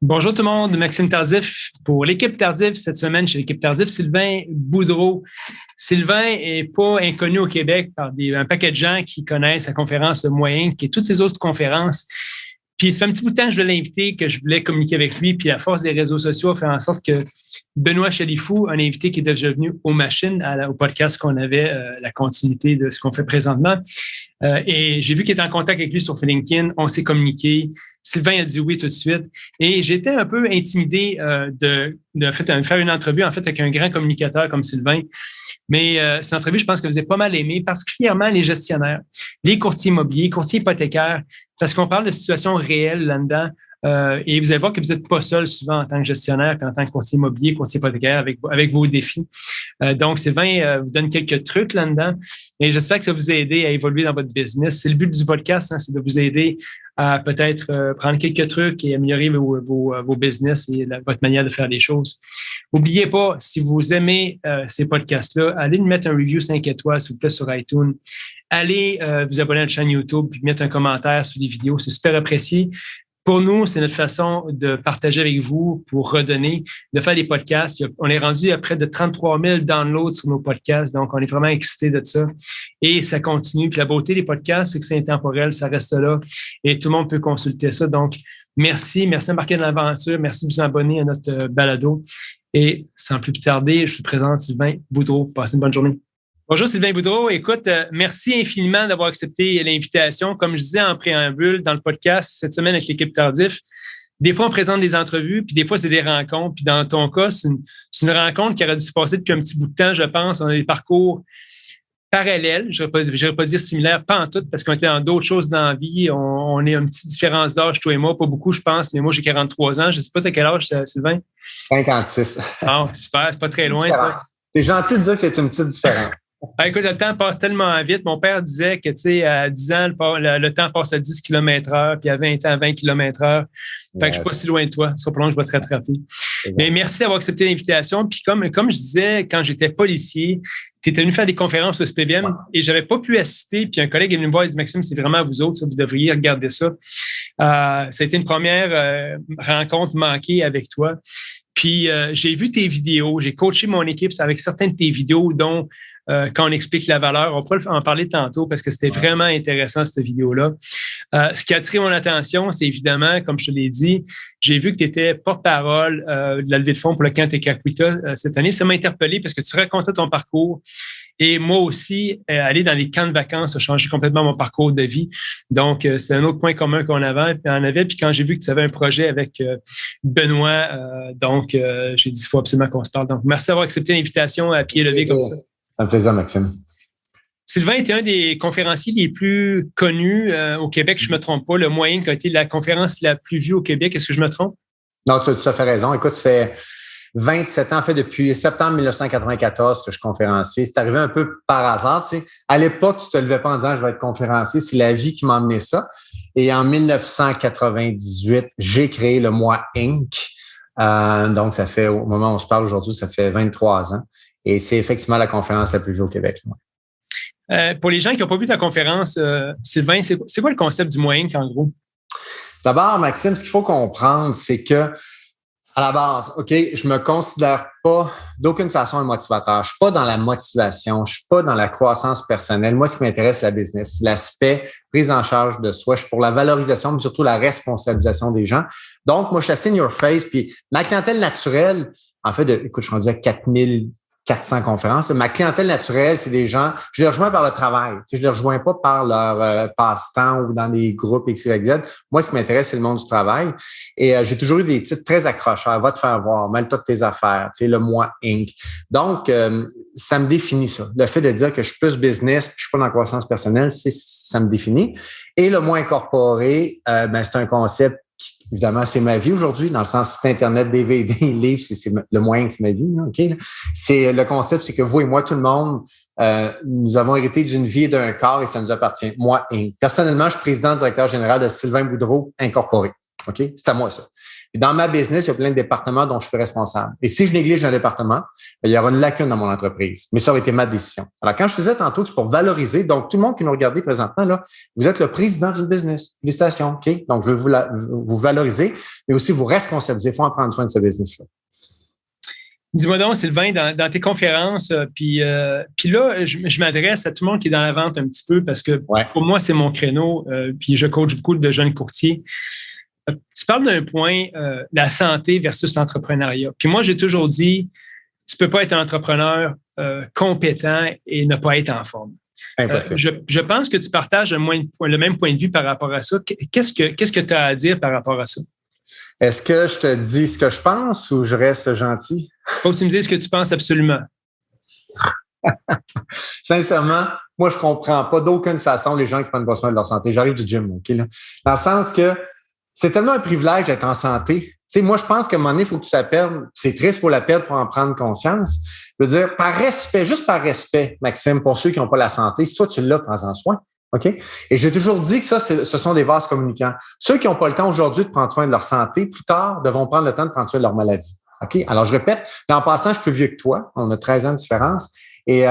Bonjour tout le monde, Maxime Tardif pour l'équipe Tardif. Cette semaine, chez l'équipe Tardif, Sylvain Boudreau. Sylvain est pas inconnu au Québec par un paquet de gens qui connaissent la conférence Moi Inc. et toutes ces autres conférences. Puis ça fait un petit bout de temps que je voulais l'inviter, que je voulais communiquer avec lui. Puis la force des réseaux sociaux a fait en sorte que Benoît Chalifou, un invité qui est déjà venu aux machines, au podcast qu'on avait, la continuité de ce qu'on fait présentement. Et j'ai vu qu'il était en contact avec lui sur LinkedIn. On s'est communiqué. Sylvain a dit oui tout de suite. Et j'étais un peu intimidé de faire une entrevue en fait avec un grand communicateur comme Sylvain. Mais cette entrevue, je pense que vous avez pas mal aimé, particulièrement les gestionnaires, les courtiers immobiliers, courtiers hypothécaires, parce qu'on parle de situations réelles là-dedans. Et vous allez voir que vous n'êtes pas seul souvent en tant que gestionnaire qu'en tant que courtier immobilier, courtier hypothécaire avec vos défis. Donc, Sylvain vous donne quelques trucs là-dedans et j'espère que ça vous a aidé à évoluer dans votre business. C'est le but du podcast, c'est de vous aider à peut-être prendre quelques trucs et améliorer vos business et votre manière de faire les choses. N'oubliez pas, si vous aimez ces podcasts-là, allez nous mettre un review 5 étoiles, s'il vous plaît, sur iTunes. Allez vous abonner à notre chaîne YouTube puis mettre un commentaire sous les vidéos. C'est super apprécié. Pour nous, c'est notre façon de partager avec vous pour redonner, de faire des podcasts. On est rendu à près de 33 000 downloads sur nos podcasts, donc on est vraiment excités de ça. Et ça continue. Puis la beauté des podcasts, c'est que c'est intemporel, ça reste là et tout le monde peut consulter ça. Donc, merci d'embarquer dans l'aventure. Merci de vous abonner à notre balado. Et sans plus tarder, je vous présente Sylvain Boudreau. Passez une bonne journée. Bonjour Sylvain Boudreau. Écoute, merci infiniment d'avoir accepté l'invitation. Comme je disais en préambule dans le podcast cette semaine avec l'équipe Tardif, des fois on présente des entrevues, puis des fois c'est des rencontres. Puis dans ton cas, c'est une rencontre qui aurait dû se passer depuis un petit bout de temps, je pense. On a des parcours parallèles, je ne vais pas dire similaires, pas en tout, parce qu'on était dans d'autres choses dans la vie. On est une petite différence d'âge, toi et moi, pas beaucoup, je pense, mais moi j'ai 43 ans. Je ne sais pas, t'as quel âge, Sylvain? 56. Ah, super, c'est pas très loin, ça. C'est gentil de dire que c'est une petite différence. Écoute, le temps passe tellement vite. Mon père disait que, tu sais, à 10 ans, le temps passe à 10 km/h, puis à 20 ans, à 20 km/h. Fait que je suis pas si loin de toi. Ça prolonge, je vais te rattraper. Mais merci d'avoir accepté l'invitation. Puis comme je disais, quand j'étais policier, tu étais venu faire des conférences au SPVM et j'avais pas pu assister. Puis un collègue est venu me voir et dit, Maxime, c'est vraiment à vous autres, ça, vous devriez regarder ça. Ça a été une première rencontre manquée avec toi. Puis j'ai vu tes vidéos, j'ai coaché mon équipe avec certaines de tes vidéos, dont quand on explique la valeur. On pourra en parler tantôt parce que c'était vraiment intéressant, cette vidéo-là. Ce qui a attiré mon attention, c'est évidemment, comme je te l'ai dit, j'ai vu que tu étais porte-parole de la levée de fonds pour le camp Tekakwitha cette année. Ça m'a interpellé parce que tu racontais ton parcours. Et moi aussi, aller dans les camps de vacances a changé complètement mon parcours de vie. Donc, c'est un autre point commun qu'on avait. Puis quand j'ai vu que tu avais un projet avec Benoît, j'ai dit, il faut absolument qu'on se parle. Donc, merci d'avoir accepté l'invitation à pied levé comme ça. Un plaisir, Maxime. Sylvain était un des conférenciers les plus connus au Québec, je ne me trompe pas. Le Moi Inc. a été la conférence la plus vue au Québec. Est-ce que je me trompe? Non, tu as tout à fait raison. Écoute, ça fait 27 ans, en fait, depuis septembre 1994 que je suis conférencier. C'est arrivé un peu par hasard, tu sais. À l'époque, tu te levais pas en disant « je vais être conférencier ». C'est la vie qui m'a amené ça. Et en 1998, j'ai créé le Moi Inc. Donc, ça fait, au moment où on se parle aujourd'hui, ça fait 23 ans. Et c'est effectivement la conférence la plus vue au Québec. Pour les gens qui n'ont pas vu ta conférence, Sylvain, c'est quoi le concept du Moi Inc. en gros? D'abord, Maxime, ce qu'il faut comprendre, c'est que à la base, OK, je me considère pas d'aucune façon un motivateur. Je suis pas dans la motivation, je suis pas dans la croissance personnelle. Moi, ce qui m'intéresse, c'est la business, c'est l'aspect prise en charge de soi. Je suis pour la valorisation, mais surtout la responsabilisation des gens. Donc, moi, je suis assez in your face. Puis ma clientèle naturelle, en fait, écoute, je suis rendu à 4400 conférences. Ma clientèle naturelle, c'est des gens, je les rejoins par le travail. Tu sais, je les rejoins pas par leur passe-temps ou dans des groupes X, Y, Z. Moi, ce qui m'intéresse, c'est le monde du travail. Et j'ai toujours eu des titres très accrocheurs. Va te faire voir, mêle-toi de tes affaires, tu sais, le Moi Inc. Donc, ça me définit ça. Le fait de dire que je suis plus business puis je suis pas dans la croissance personnelle, ça me définit. Et le Moi Incorporé, c'est un concept. Évidemment, c'est ma vie aujourd'hui, dans le sens site Internet, DVD, livre, c'est le moyen que c'est ma vie. Okay? C'est le concept, c'est que vous et moi, tout le monde, nous avons hérité d'une vie et d'un corps et ça nous appartient. Moi, Inc. Personnellement, je suis président directeur général de Sylvain Boudreau Incorporé. OK? C'est à moi, ça. Et dans ma business, il y a plein de départements dont je suis responsable. Et si je néglige un département, il y aura une lacune dans mon entreprise. Mais ça aurait été ma décision. Alors, quand je te disais tantôt que c'est pour valoriser, donc tout le monde qui nous regarde présentement, là, vous êtes le président d'une business. Félicitations, OK? Donc, je veux vous valoriser, mais aussi vous responsabiliser. Il faut en prendre soin de ce business-là. Dis-moi donc, Sylvain, dans tes conférences, puis là, je m'adresse à tout le monde qui est dans la vente un petit peu parce que pour moi, c'est mon créneau, puis je coach beaucoup de jeunes courtiers. Tu parles d'un point, la santé versus l'entrepreneuriat. Puis moi, j'ai toujours dit, tu peux pas être un entrepreneur compétent et ne pas être en forme. Je pense que tu partages le même point de vue par rapport à ça. Qu'est-ce que tu as à dire par rapport à ça? Est-ce que je te dis ce que je pense ou je reste gentil? Faut que tu me dises ce que tu penses absolument. Sincèrement, moi, je comprends pas d'aucune façon les gens qui prennent pas soin de leur santé. J'arrive du gym, OK, là. Dans le sens que c'est tellement un privilège d'être en santé. Tu sais, moi, je pense qu'à un moment donné, il faut que tu la perdes. C'est triste, il faut la perdre pour en prendre conscience. Je veux dire, par respect, juste par respect, Maxime, pour ceux qui n'ont pas la santé, si toi, tu l'as, prends-en soin. OK? Et j'ai toujours dit que ça, ce sont des vases communicants. Ceux qui n'ont pas le temps aujourd'hui de prendre soin de leur santé, plus tard, devront prendre le temps de prendre soin de leur maladie. OK? Alors, je répète, en passant, je suis plus vieux que toi. On a 13 ans de différence. Et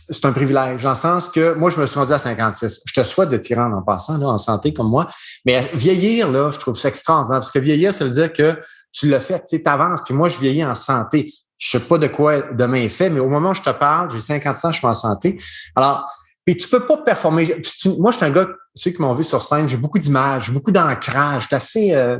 c'est un privilège, dans le sens que moi, je me suis rendu à 56. Je te souhaite de t'y rendre en passant, là, en santé comme moi. Mais vieillir, là, je trouve ça extraordinaire. Parce que vieillir, ça veut dire que tu l'as fait, tu sais, t'avances. Puis moi, je vieillis en santé. Je sais pas de quoi demain est fait, mais au moment où je te parle, j'ai 50 ans, je suis en santé. Alors, puis tu peux pas performer. Moi, je suis un gars, ceux qui m'ont vu sur scène, j'ai beaucoup d'images, beaucoup d'ancrage. J'étais assez,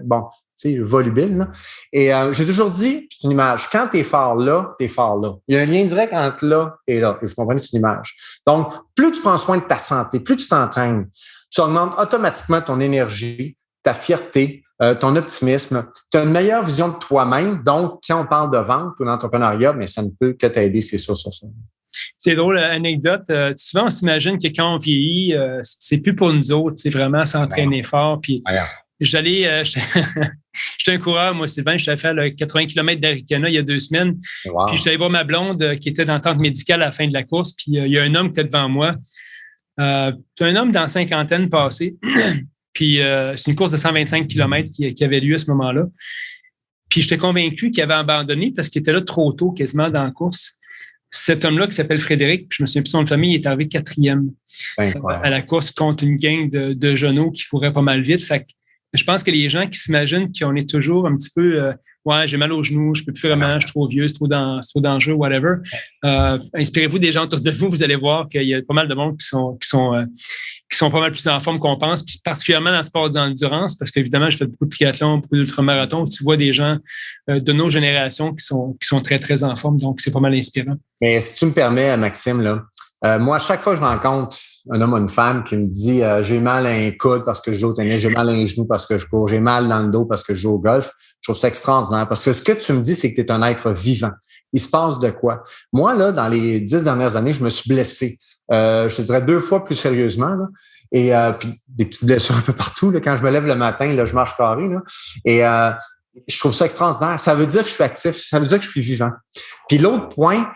tu sais, volubile, là. Et j'ai toujours dit, c'est une image. Quand t'es fort là, t'es fort là. Il y a un lien direct entre là et là. Et vous comprenez, c'est une image. Donc, plus tu prends soin de ta santé, plus tu t'entraînes, tu augmentes automatiquement ton énergie, ta fierté, ton optimisme. Tu as une meilleure vision de toi-même. Donc, quand on parle de vente ou d'entrepreneuriat, mais ça ne peut que t'aider, c'est sûr, sur ça. C'est drôle, anecdote. Souvent, on s'imagine que quand on vieillit, c'est plus pour nous autres. C'est vraiment s'entraîner fort. Puis, j'étais un coureur, moi, Sylvain. Je suis allé faire le 80 km d'Arikana il y a 2 semaines. Wow. Puis, je suis allé voir ma blonde qui était dans la tente médicale à la fin de la course. Puis, il y a un homme qui était devant moi. C'est un homme dans la cinquantaine passée. Puis, c'est une course de 125 km qui avait lieu à ce moment-là. Puis, j'étais convaincu qu'il avait abandonné parce qu'il était là trop tôt, quasiment, dans la course. Cet homme-là, qui s'appelle Frédéric, je me souviens plus son nom de famille, il est arrivé 4e à la course contre une gang de genoux qui couraient pas mal vite. Fait que je pense que les gens qui s'imaginent qu'on est toujours un petit peu ouais, j'ai mal aux genoux, je peux plus vraiment, je suis trop vieux, c'est trop dangereux, whatever. Inspirez-vous des gens autour de vous, vous allez voir qu'il y a pas mal de monde qui sont pas mal plus en forme qu'on pense, puis particulièrement dans le sport d'endurance, parce qu'évidemment, je fais beaucoup de triathlon, beaucoup d'ultramarathons, tu vois des gens de nos générations qui sont très, très en forme, donc c'est pas mal inspirant. Mais si tu me permets, Maxime, là, moi, à chaque fois que je rencontre un homme ou une femme qui me dit j'ai mal à un coude parce que je joue au tennis, j'ai mal à un genou parce que je cours, j'ai mal dans le dos parce que je joue au golf, je trouve ça extraordinaire parce que ce que tu me dis, c'est que tu es un être vivant. Il se passe de quoi? Moi, là, dans les 10 dernières années, je me suis blessé. Je te dirais 2 fois plus sérieusement, là. Et puis des petites blessures un peu partout. Là. Quand je me lève le matin, là, je marche carré. Là. Et je trouve ça extraordinaire. Ça veut dire que je suis actif, ça veut dire que je suis vivant. Puis l'autre point,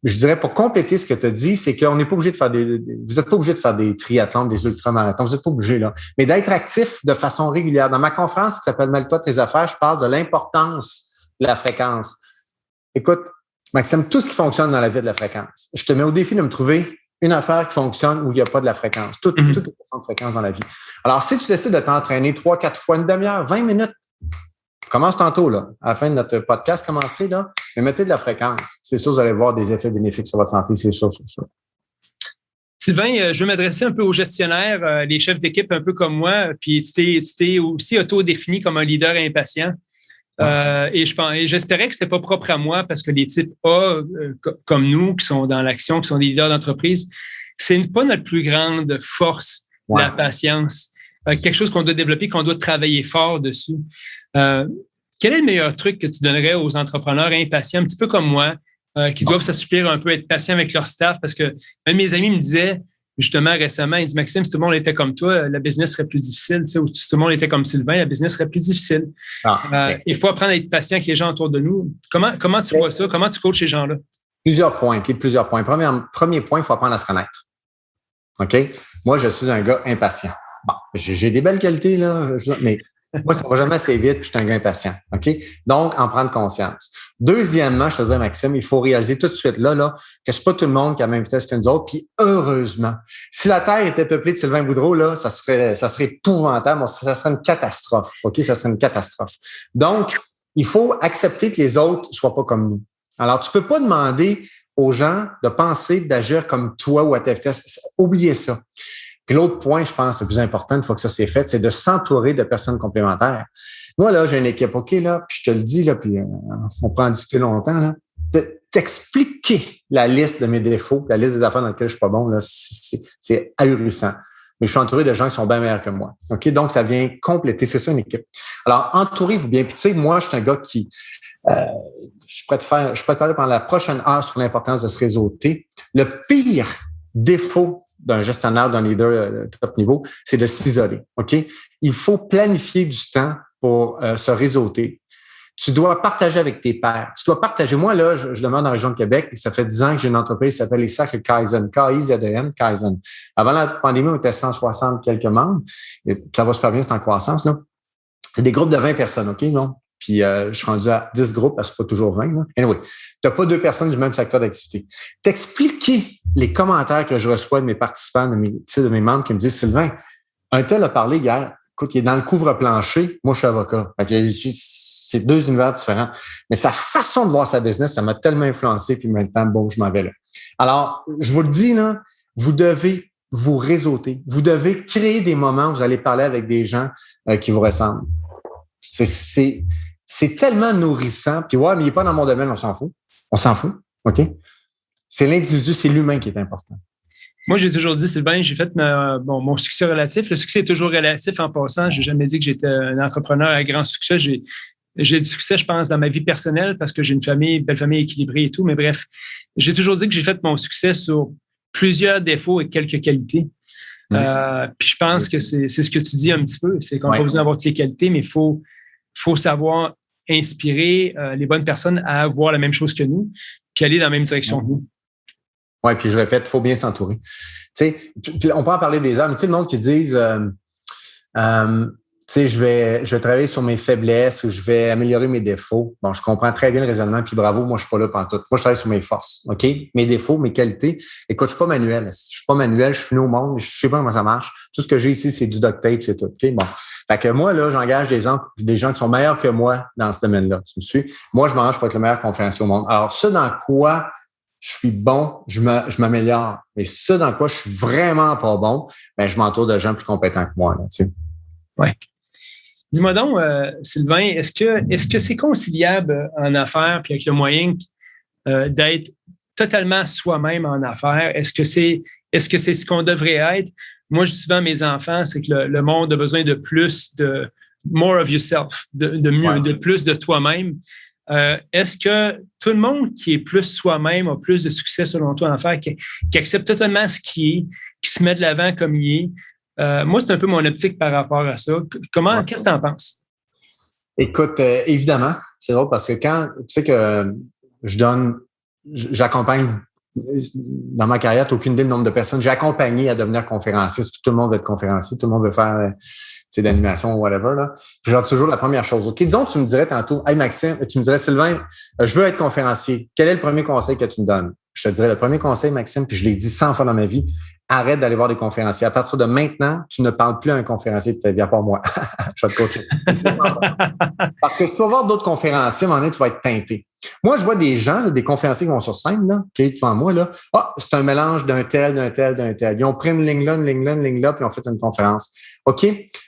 je dirais pour compléter ce que tu as dit, c'est qu'on n'est pas obligé de faire vous n'êtes pas obligé de faire des triathlons, des ultramarathons, vous n'êtes pas obligé, là. Mais d'être actif de façon régulière. Dans ma conférence qui s'appelle Mêle-toi de tes affaires, je parle de l'importance de la fréquence. Écoute, Maxime, tout ce qui fonctionne dans la vie de la fréquence. Je te mets au défi de me trouver une affaire qui fonctionne où il n'y a pas de la fréquence. Toutes les façons de fréquence dans la vie. Alors, si tu décides de t'entraîner 3-4 fois, une demi-heure, 20 minutes, commence tantôt, là. À la fin de notre podcast, commencez, là. Mais mettez de la fréquence. C'est sûr, vous allez voir des effets bénéfiques sur votre santé. C'est sûr, c'est sûr. Sylvain, je veux m'adresser un peu aux gestionnaires, les chefs d'équipe un peu comme moi. Puis tu t'es aussi auto-défini comme un leader impatient. Et j'espérais que c'était pas propre à moi parce que les types A, comme nous, qui sont dans l'action, qui sont des leaders d'entreprise, c'est pas notre plus grande force, la patience. Quelque chose qu'on doit développer, qu'on doit travailler fort dessus. Quel est le meilleur truc que tu donnerais aux entrepreneurs impatients, un petit peu comme moi, qui doivent s'assouplir un peu, être patients avec leur staff? Parce que un de mes amis me disait, justement, récemment, il dit, Maxime, si tout le monde était comme toi, la business serait plus difficile. Tu sais, ou si tout le monde était comme Sylvain, la business serait plus difficile. Il faut apprendre à être patient avec les gens autour de nous. Comment tu vois ça? Comment tu coaches ces gens-là? Plusieurs points. Premier point, il faut apprendre à se connaître. OK? Moi, je suis un gars impatient. Bon, j'ai des belles qualités, là, mais Moi, ça va jamais assez vite, puis je suis un gars impatient. OK? Donc, en prendre conscience. Deuxièmement, je te disais, Maxime, il faut réaliser tout de suite là, que c'est pas tout le monde qui a la même vitesse que nous autres. Puis heureusement, si la Terre était peuplée de Sylvain Boudreau, là, ça serait épouvantable. Ça serait une catastrophe. OK? Ça serait une catastrophe. Donc, il faut accepter que les autres soient pas comme nous. Alors, tu peux pas demander aux gens de penser, d'agir comme toi ou à ta vitesse. Oubliez ça. Puis l'autre point, je pense, le plus important, une fois que ça c'est fait, c'est de s'entourer de personnes complémentaires. Moi, là, j'ai une équipe, OK, là, puis je te le dis, là, puis on peut en discuter longtemps, là, t'expliquer la liste de mes défauts, la liste des affaires dans lesquelles je suis pas bon, là, c'est ahurissant. Mais je suis entouré de gens qui sont bien meilleurs que moi. OK? Donc, ça vient compléter. C'est ça, une équipe. Alors, entourez-vous bien. Puis, tu sais, moi, je suis un gars qui... je suis prêt de parler pendant la prochaine heure sur l'importance de se réseauter. Le pire défaut d'un gestionnaire, d'un leader top niveau, c'est de s'isoler. OK? Il faut planifier du temps pour se réseauter. Tu dois partager avec tes pairs. Tu dois partager. Moi, là, je demeure dans la région de Québec. Ça fait 10 ans que j'ai une entreprise qui s'appelle les Cercles Kaizen. K-I-Z-E-N, Kaizen. Avant la pandémie, on était 160 quelques membres. Et ça va super bien, c'est en croissance, là. C'est des groupes de 20 personnes, OK, non? Puis je suis rendu à 10 groupes, parce que c'est pas toujours 20. Là. Anyway, tu n'as pas 2 personnes du même secteur d'activité. T'expliquer les commentaires que je reçois de mes participants, de mes membres qui me disent, Sylvain, un tel a parlé hier, écoute, il est dans le couvre-plancher, moi je suis avocat. C'est 2 univers différents. Mais sa façon de voir sa business, ça m'a tellement influencé, puis maintenant, bon, je m'en vais là. Alors, je vous le dis, là, vous devez vous réseauter. Vous devez créer des moments où vous allez parler avec des gens qui vous ressemblent. C'est tellement nourrissant. Puis ouais, mais il n'est pas dans mon domaine, on s'en fout. On s'en fout, OK? C'est l'individu, c'est l'humain qui est important. Moi, j'ai toujours dit, Sylvain, j'ai fait mon succès relatif. Le succès est toujours relatif en passant. J'ai jamais dit que j'étais un entrepreneur à grand succès. J'ai du succès, je pense, dans ma vie personnelle parce que j'ai une belle famille équilibrée et tout. Mais bref, j'ai toujours dit que j'ai fait mon succès sur plusieurs défauts et quelques qualités. Puis je pense que c'est ce que tu dis un petit peu. C'est qu'on n'a pas besoin d'avoir toutes les qualités, mais il faut savoir inspirer les bonnes personnes à voir la même chose que nous puis aller dans la même direction que nous. Oui, puis je répète, il faut bien s'entourer. Tu sais, on peut en parler des heures, mais tu sais, le monde qui disent tu sais, je vais travailler sur mes faiblesses ou je vais améliorer mes défauts. Bon, je comprends très bien le raisonnement, puis bravo, moi, je suis pas là pantoute. Moi, je travaille sur mes forces, OK? Mes défauts, mes qualités. Écoute, je suis pas manuel. Je suis pas manuel, je suis venu au monde, je sais pas comment ça marche. Tout ce que j'ai ici, c'est du duct tape, c'est tout, OK? Bon. Fait que moi, là, j'engage des gens qui sont meilleurs que moi dans ce domaine-là. Tu me suis? Moi, je m'arrange pour être le meilleur conférencier au monde. Alors, ça, dans quoi je suis bon, je m'améliore. Mais ça, dans quoi je suis vraiment pas bon, ben, je m'entoure de gens plus compétents que moi, là, tu sais. Ouais. Dis-moi donc, Sylvain, est-ce que c'est conciliable en affaires puis avec le moyen d'être totalement soi-même en affaires? Est-ce que c'est ce qu'on devrait être? Moi, je dis souvent à mes enfants, c'est que le monde a besoin de plus de more of yourself, de mieux, de plus de toi-même. Est-ce que tout le monde qui est plus soi-même a plus de succès selon toi en affaires, qui accepte totalement ce qui est, qui se met de l'avant comme il est? Moi, c'est un peu mon optique par rapport à ça. Qu'est-ce que tu en penses? Écoute, évidemment, c'est drôle parce que quand tu sais que j'accompagne dans ma carrière, tu n'as aucune idée du nombre de personnes. J'ai accompagné à devenir conférencier. Tout le monde veut être conférencier, tout le monde veut faire d'animation ou whatever. Là. Genre toujours la première chose. OK, disons, tu me dirais tantôt, hey Maxime, tu me dirais, Sylvain, je veux être conférencier. Quel est le premier conseil que tu me donnes? Je te dirais le premier conseil, Maxime, puis je l'ai dit 100 fois dans ma vie, arrête d'aller voir des conférenciers. À partir de maintenant, tu ne parles plus à un conférencier de ta vie, à part moi. Je vais te coacher. Parce que si tu vas voir d'autres conférenciers, à un moment donné, tu vas être teinté. Moi, je vois des gens, là, des conférenciers qui vont sur scène, là, qui est devant moi, là. C'est un mélange d'un tel. Ils ont pris une ligne là, puis ils ont fait une conférence. OK?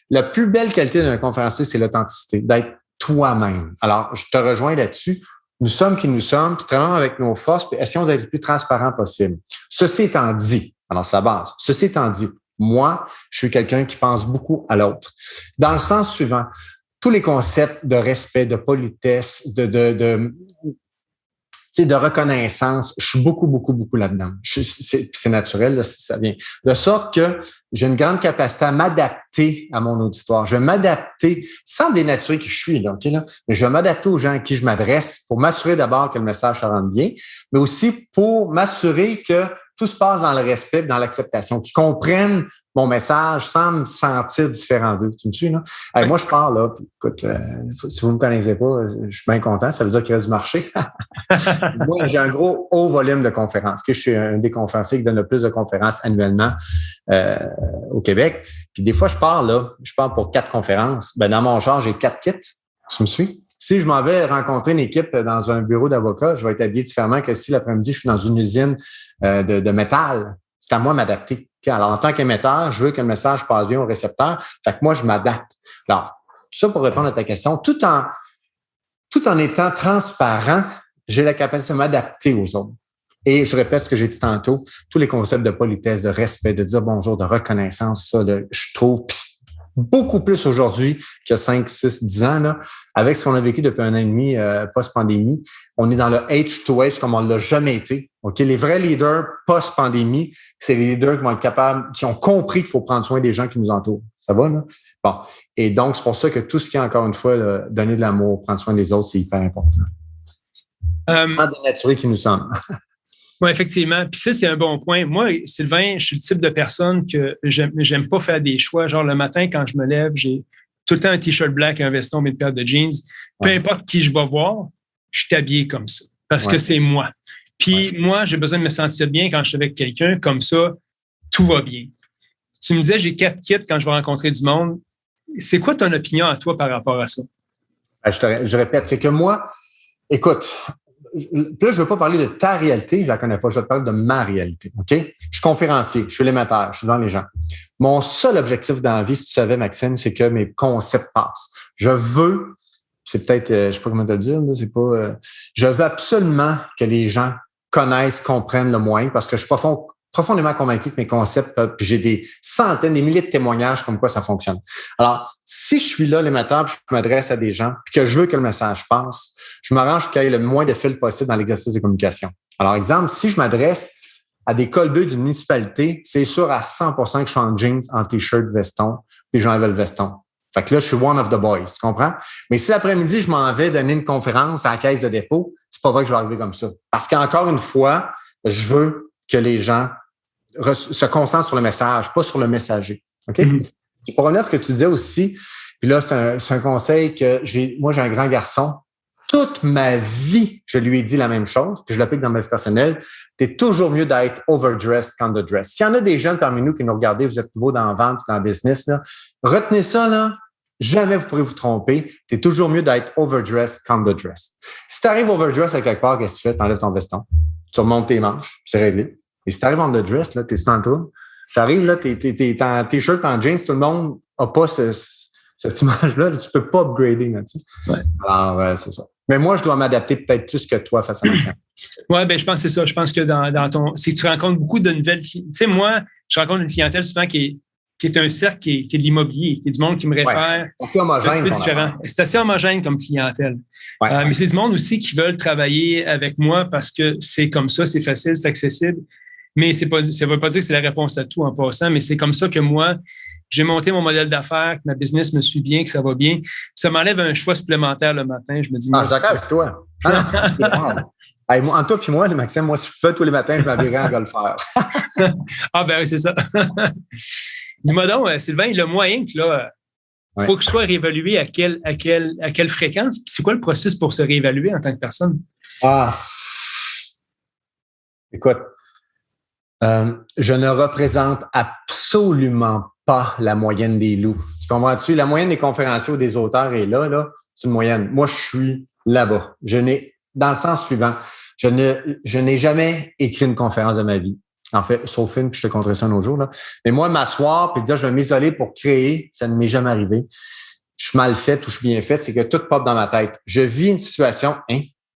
La plus belle qualité d'un conférencier, c'est l'authenticité, d'être toi-même. Alors, je te rejoins là-dessus. Nous sommes qui nous sommes, puis travaillons avec nos forces, puis essayons d'être le plus transparent possible. Ceci étant dit, alors c'est la base. Ceci étant dit, moi, je suis quelqu'un qui pense beaucoup à l'autre. Dans le sens suivant, tous les concepts de respect, de politesse, de reconnaissance, je suis beaucoup là-dedans. C'est naturel, là, ça vient. De sorte que j'ai une grande capacité à m'adapter à mon auditoire. Je vais m'adapter sans dénaturer qui je suis, là, okay, là, mais je vais m'adapter aux gens à qui je m'adresse pour m'assurer d'abord que le message se rende bien, mais aussi pour m'assurer que tout se passe dans le respect, dans l'acceptation, qu'ils comprennent mon message sans me sentir différent d'eux. Tu me suis, là? Hey, moi, je parle, là, puis, écoute, si vous ne me connaissez pas, je suis bien content, ça veut dire qu'il reste du marché. Moi, j'ai un gros haut volume de conférences. Je suis un des conférenciers qui donne le plus de conférences annuellement au Québec. Puis des fois, je parle pour 4 conférences. Ben, dans mon genre, j'ai 4 kits. Tu me suis? Si je m'en vais rencontrer une équipe dans un bureau d'avocat, je vais être habillé différemment que si l'après-midi, je suis dans une usine de métal. C'est à moi de m'adapter. Alors, en tant qu'émetteur, je veux que le message passe bien au récepteur. Fait que moi, je m'adapte. Alors, tout ça pour répondre à ta question, tout en étant transparent, j'ai la capacité de m'adapter aux autres. Et je répète ce que j'ai dit tantôt, tous les concepts de politesse, de respect, de dire bonjour, de reconnaissance, ça, je trouve beaucoup plus aujourd'hui qu'il y a 5, 6, 10 ans, là, avec ce qu'on a vécu depuis 1 an et demi post-pandémie. On est dans le H2H comme on ne l'a jamais été. OK? Les vrais leaders post-pandémie, c'est les leaders qui vont être capables, qui ont compris qu'il faut prendre soin des gens qui nous entourent. Ça va, là? Bon. Et donc, c'est pour ça que tout ce qui est, encore une fois, là, donner de l'amour, prendre soin des autres, c'est hyper important. Sans dénaturer qui nous sommes. Oui, effectivement. Puis ça, c'est un bon point. Moi, Sylvain, je suis le type de personne que j'aime pas faire des choix. Genre, le matin, quand je me lève, j'ai tout le temps un T-shirt black, un veston, une paire de jeans. Peu importe qui je vais voir, je suis habillé comme ça. Parce que c'est moi. Puis moi, j'ai besoin de me sentir bien quand je suis avec quelqu'un. Comme ça, tout va bien. Tu me disais, j'ai 4 kits quand je vais rencontrer du monde. C'est quoi ton opinion à toi par rapport à ça? Je répète, c'est que moi, écoute, là, je veux pas parler de ta réalité, je la connais pas, je vais te parler de ma réalité, OK? Je suis conférencier, je suis l'émetteur, je suis devant les gens. Mon seul objectif dans la vie, si tu savais, Maxime, c'est que mes concepts passent. Je veux, c'est peut-être, je sais pas comment te le dire, là, c'est pas, je veux absolument que les gens connaissent, comprennent le moyen, parce que je suis profondément convaincu que mes concepts, puis j'ai des centaines, des milliers de témoignages comme quoi ça fonctionne. Alors, si je suis là, l'émetteur, puis je m'adresse à des gens, puis que je veux que le message passe, je m'arrange qu'il y ait le moins de fils possible dans l'exercice de communication. Alors, exemple, si je m'adresse à des colbeux d'une municipalité, c'est sûr à 100% que je suis en jeans, en t-shirt, veston, puis j'enlève le veston. Fait que là, je suis one of the boys, tu comprends? Mais si l'après-midi, je m'en vais donner une conférence à la caisse de dépôt, c'est pas vrai que je vais arriver comme ça. Parce qu'encore une fois, je veux que les gens se concentrent sur le message, pas sur le messager. OK? Mm-hmm. Et pour revenir à ce que tu disais aussi, puis là, c'est un conseil que moi, j'ai un grand garçon. Toute ma vie, je lui ai dit la même chose, puis je l'applique dans ma vie personnelle. T'es toujours mieux d'être overdressed qu'undressed. S'il y en a des jeunes parmi nous qui nous regardent, vous êtes nouveaux dans la vente ou dans le business, là, retenez ça, là. Jamais vous pourrez vous tromper. T'es toujours mieux d'être overdressed qu'undressed. Si t'arrives overdressed à quelque part, qu'est-ce que tu fais? T'enlèves ton veston. Tu remontes tes manches, c'est réglé. Et si t'arrives underdressed, là, t'es dans le trou. T'arrives, là, t'es en t-shirt, en jeans, tout le monde n'a pas cette image-là. Là, tu peux pas upgrader, là, tu sais. Ouais. Alors, ouais, c'est ça. Mais moi, je dois m'adapter peut-être plus que toi face à ma clientèle. Oui, ben je pense que c'est ça. Je pense que c'est que tu rencontres beaucoup de nouvelles. Tu sais, moi, je rencontre une clientèle souvent qui est un cercle qui est de l'immobilier, qui est du monde qui me réfère. C'est assez homogène. C'est assez homogène comme clientèle. Ouais. Mais c'est du monde aussi qui veulent travailler avec moi parce que c'est comme ça, c'est facile, c'est accessible. Mais ça ne veut pas dire que c'est la réponse à tout en passant, mais c'est comme ça que moi, j'ai monté mon modèle d'affaires, que ma business me suit bien, que ça va bien. Ça m'enlève un choix supplémentaire le matin. Je me dis, je suis d'accord avec toi. Hey, moi, entre toi et moi, Maxime, moi, si je fais tous les matins, je m'habillerais en golfeur. Ah, ben oui, c'est ça. Dis-moi donc, Sylvain, le moyen que là, faut que je sois réévalué à quelle fréquence? Puis c'est quoi le processus pour se réévaluer en tant que personne? Écoute, je ne représente absolument pas la moyenne des loups. Tu comprends-tu? La moyenne des conférenciers ou des auteurs est là, c'est une moyenne. Moi, je suis là-bas. Dans le sens suivant, je n'ai jamais écrit une conférence de ma vie. En fait, sauf une, puis je te conterai ça un autre jour, là. Mais moi, m'asseoir puis dire je vais m'isoler pour créer, ça ne m'est jamais arrivé. Je suis mal fait ou je suis bien fait, c'est que tout pop dans ma tête. Je vis une situation,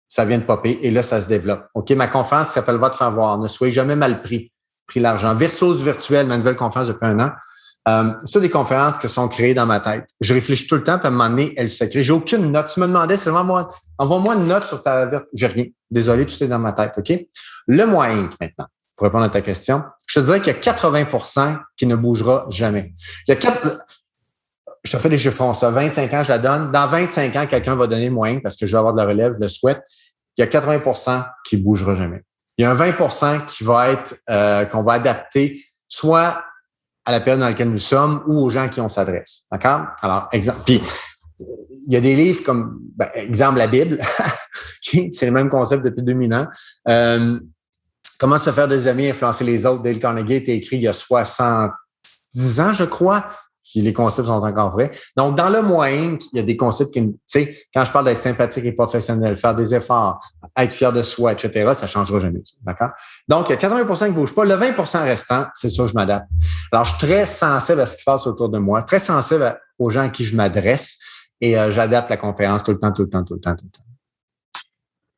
ça vient de popper et là, ça se développe. OK, ma conférence s'appelle Va te faire voir. Ne soyez jamais mal pris l'argent. Virtuose virtuelle, ma nouvelle conférence depuis 1 an. C'est des conférences qui sont créées dans ma tête. Je réfléchis tout le temps, puis à un moment donné, elles se créent. J'ai aucune note. Tu me demandais seulement moi, envoie-moi une note sur ta... J'ai rien. Désolé, tout est dans ma tête, OK? Le moyen maintenant, pour répondre à ta question, je te dirais qu'il y a 80% qui ne bougera jamais. Je te fais des chiffrons, ça. 25 ans, je la donne. Dans 25 ans, quelqu'un va donner le moyen parce que je vais avoir de la relève, je le souhaite. Il y a 80% qui ne bougera jamais. Il y a un 20% qui va être qu'on va adapter soit à la période dans laquelle nous sommes ou aux gens à qui on s'adresse. D'accord? Alors, exemple. Puis, il y a des livres comme, exemple, la Bible. C'est le même concept depuis 2000 ans. Comment se faire des amis et influencer les autres. Dale Carnegie a été écrit il y a 70 ans, je crois, si les concepts sont encore vrais. Donc, dans le moyen, il y a des concepts qui, tu sais, quand je parle d'être sympathique et professionnel, faire des efforts, être fier de soi, etc., ça changera jamais. D'accord? Donc, il y a 80% qui ne bougent pas. Le 20% restant, c'est sûr, je m'adapte. Alors, je suis très sensible à ce qui se passe autour de moi, très sensible aux gens à qui je m'adresse et j'adapte la conférence tout le temps.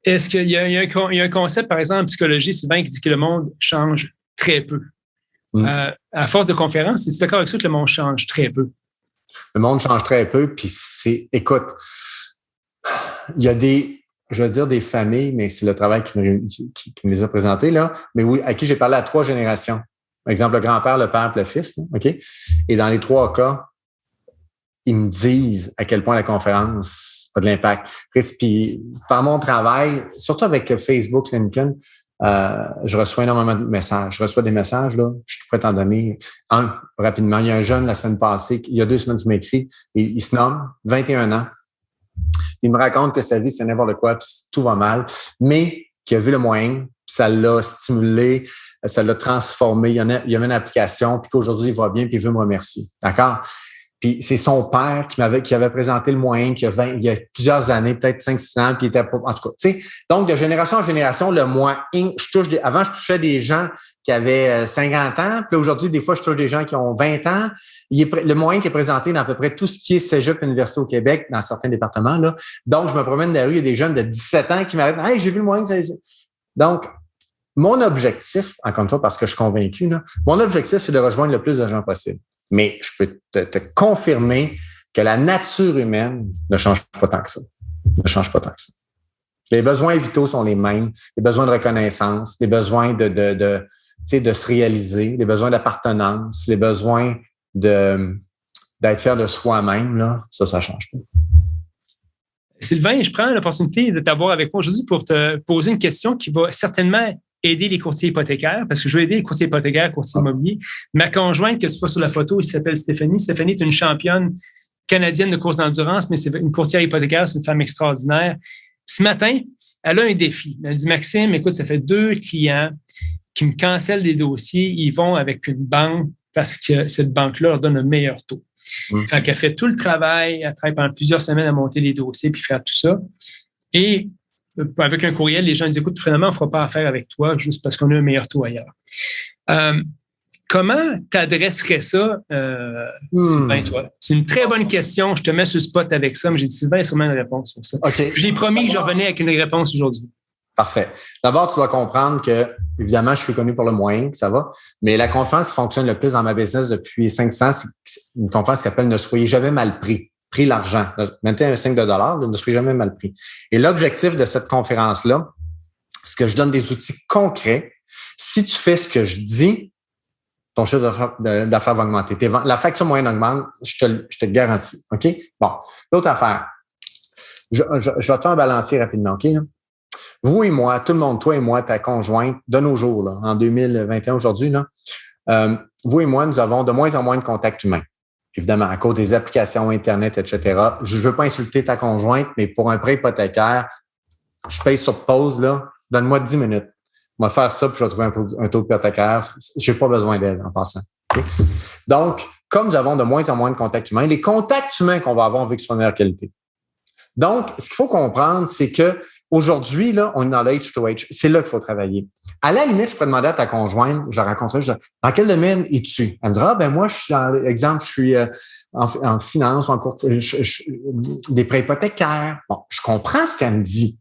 Est-ce qu'il y a un concept, par exemple, en psychologie, Sylvain, qui dit que le monde change très peu? À force de conférences, es-tu d'accord avec ça que le monde change très peu? Le monde change très peu, puis écoute, il y a des familles, mais c'est le travail qui me les a présentées, là, mais oui, à qui j'ai parlé à 3 générations. Par exemple, le grand-père, le père et le fils, là, OK? Et dans les 3 cas, ils me disent à quel point la conférence a de l'impact. Puis, par mon travail, surtout avec Facebook, LinkedIn, je reçois énormément de messages. Je reçois des messages, là. Je suis prêt à en donner un rapidement. Il y a un jeune la semaine passée, il y a 2 semaines qui m'écrit, il se nomme, 21 ans. Il me raconte que sa vie, c'est n'importe quoi, puis tout va mal, mais qu'il a vu le moyen, puis ça l'a stimulé, ça l'a transformé. Il y avait une application, puis qu'aujourd'hui, il va bien, puis il veut me remercier. D'accord? Puis c'est son père qui avait présenté le moyen il y a plusieurs années, peut-être 5-6 ans, puis il était pas, en tout cas, tu sais. Donc, de génération en génération, le moyen, avant, je touchais des gens qui avaient 50 ans, puis aujourd'hui, des fois, je touche des gens qui ont 20 ans. Le moyen qui est présenté dans à peu près tout ce qui est cégep université au Québec, dans certains départements, là. Donc, je me promène dans la rue, il y a des jeunes de 17 ans qui m'arrêtent. Hey, j'ai vu le moyen. Donc, mon objectif, encore une fois, parce que je suis convaincu, là, mon objectif, c'est de rejoindre le plus de gens possible. Mais je peux te confirmer que la nature humaine ne change pas tant que ça. Les besoins vitaux sont les mêmes. Les besoins de reconnaissance, les besoins de se réaliser, les besoins d'appartenance, les besoins d'être fier de soi-même, là, ça change pas. Sylvain, je prends l'opportunité de t'avoir avec moi aujourd'hui pour te poser une question qui va certainement aider les courtiers hypothécaires, parce que je veux aider les courtiers hypothécaires, courtiers immobiliers. Ma conjointe, que tu vois sur la photo, elle s'appelle Stéphanie. Stéphanie est une championne canadienne de course d'endurance, mais c'est une courtière hypothécaire, c'est une femme extraordinaire. Ce matin, elle a un défi. Elle dit, Maxime, écoute, ça fait 2 clients qui me cancellent des dossiers. Ils vont avec une banque parce que cette banque-là leur donne un meilleur taux. Fait qu'elle fait tout le travail, elle travaille pendant plusieurs semaines à monter les dossiers puis faire tout ça. Et avec un courriel, les gens disent, écoute, finalement, on ne fera pas affaire avec toi juste parce qu'on a un meilleur taux ailleurs. Comment t'adresserais ça, Sylvain, toi? C'est une très bonne question. Je te mets sur le spot avec ça, mais j'ai dit, Sylvain, il y a sûrement une réponse sur ça. Okay. J'ai promis que je revenais avec une réponse aujourd'hui. Parfait. D'abord, tu dois comprendre que, évidemment, je suis connu pour le moyen, ça va, mais la conférence qui fonctionne le plus dans ma business depuis 5 ans, c'est une conférence qui s'appelle « Ne soyez jamais mal pris ». Pris l'argent. Mettez un signe de dollar, ne soyez jamais mal pris. Et l'objectif de cette conférence-là, c'est que je donne des outils concrets. Si tu fais ce que je dis, ton chiffre d'affaires va augmenter. La facture moyenne augmente, je te le garantis. OK? Bon. L'autre affaire. Je vais te faire un balancier rapidement. OK? Vous et moi, tout le monde, toi et moi, ta conjointe, de nos jours, là, en 2021, aujourd'hui, là, vous et moi, nous avons de moins en moins de contacts humains. Évidemment, à cause des applications Internet, etc. Je ne veux pas insulter ta conjointe, mais pour un prêt hypothécaire, je paye sur pause, là. Donne-moi 10 minutes. On va faire ça, puis je vais trouver un taux hypothécaire. Je n'ai pas besoin d'aide en passant. Okay? Donc, comme nous avons de moins en moins de contacts humains, les contacts humains qu'on va avoir, on veut qu'ils soient de meilleure qualité. Donc, ce qu'il faut comprendre, c'est que aujourd'hui, là, on est dans le H2H. C'est là qu'il faut travailler. À la limite, je pourrais demander à ta conjointe, je la rencontrerai, je dis, dans quel domaine es-tu? Elle me dira, moi, je suis, exemple, je suis en finance ou en courtier, des prêts hypothécaires. Bon, je comprends ce qu'elle me dit.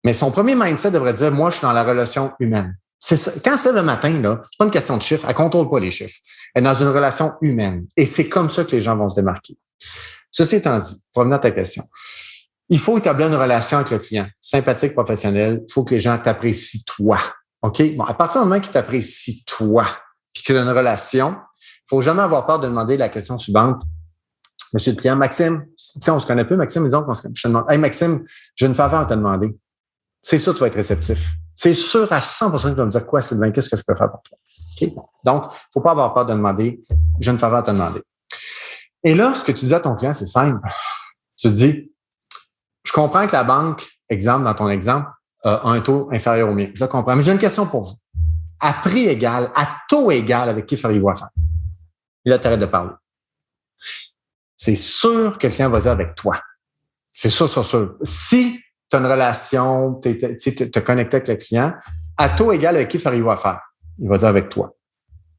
Mais son premier mindset devrait dire, moi, je suis dans la relation humaine. C'est ça. Quand c'est le matin, là, c'est pas une question de chiffres, elle contrôle pas les chiffres. Elle est dans une relation humaine. Et c'est comme ça que les gens vont se démarquer. Ceci étant dit, pour revenir à ta question, il faut établir une relation avec le client, sympathique, professionnel. Il faut que les gens t'apprécient toi. OK? Bon, à partir du moment qu'ils t'apprécient toi, puis qu'il y a une relation, il faut jamais avoir peur de demander la question suivante. Monsieur le client, Maxime, on se connaît peu, Maxime, disons qu'on se connaît. Je te demande, hey Maxime, j'ai une faveur à te demander. c'est sûr que tu vas être réceptif. C'est sûr à 100% que tu vas me dire quoi, Sylvain, qu'est-ce que je peux faire pour toi? Okay? Donc, il ne faut pas avoir peur de demander. J'ai une faveur à te demander. Et là, ce que tu dis à ton client, c'est simple. Tu dis, je comprends que la banque, exemple, dans ton exemple, a un taux inférieur au mien. Je le comprends. Mais j'ai une question pour vous. À prix égal, à taux égal, avec qui feriez-vous affaire? Et là, tu arrêtes de parler. C'est sûr que le client va dire avec toi. C'est sûr, sûr, sûr. Si tu as une relation, tu te connectes avec le client, à taux égal, avec qui feriez-vous affaire? Il va dire avec toi.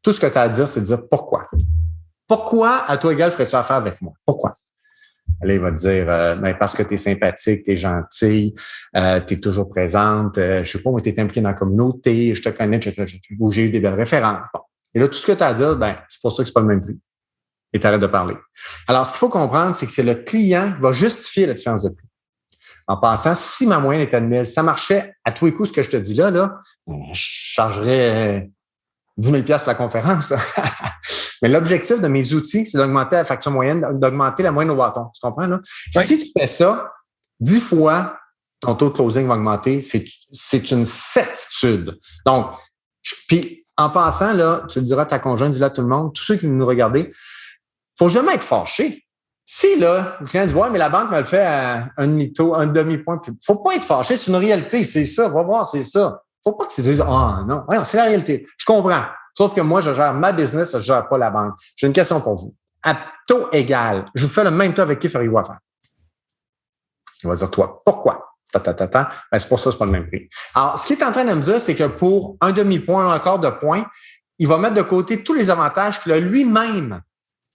Tout ce que tu as à dire, c'est de dire pourquoi. Pourquoi, à taux égal, ferais-tu affaire avec moi? Pourquoi? Là, il va te dire, parce que tu es sympathique, tu es gentil, tu es toujours présente, je sais pas, mais tu es impliqué dans la communauté, je te connais, ou j'ai eu des belles références. Bon. Et là, tout ce que tu as à dire, c'est pour ça que c'est pas le même prix. Et tu arrêtes de parler. Alors, ce qu'il faut comprendre, c'est que c'est le client qui va justifier la différence de prix. En passant, si ma moyenne était de 1000, ça marchait à tous les coups, ce que je te dis là, je chargerais 10 000 $ pour la conférence. Mais l'objectif de mes outils, c'est d'augmenter la facture moyenne, d'augmenter la moyenne au bâton. Tu comprends, là? Oui. Si tu fais ça, 10 fois, ton taux de closing va augmenter. C'est une certitude. Donc, puis en passant, là, tu le diras à ta conjointe, dis-le à tout le monde, tous ceux qui nous regardent, faut jamais être fâché. Si, là, le client dit, ouais, mais la banque me le fait à un demi-point. Faut pas être fâché, c'est une réalité, c'est ça. Va voir, c'est ça. Faut pas que tu dises, non, c'est la réalité. Je comprends. Sauf que moi, je gère ma business, je gère pas la banque. J'ai une question pour vous. À taux égal, je vous fais le même taux avec qui feriez-vous affaire? Il va dire, toi, pourquoi? C'est pour ça que c'est pas le même prix. Alors, ce qu'il est en train de me dire, c'est que pour un demi-point, un quart de point, il va mettre de côté tous les avantages qu'il a lui-même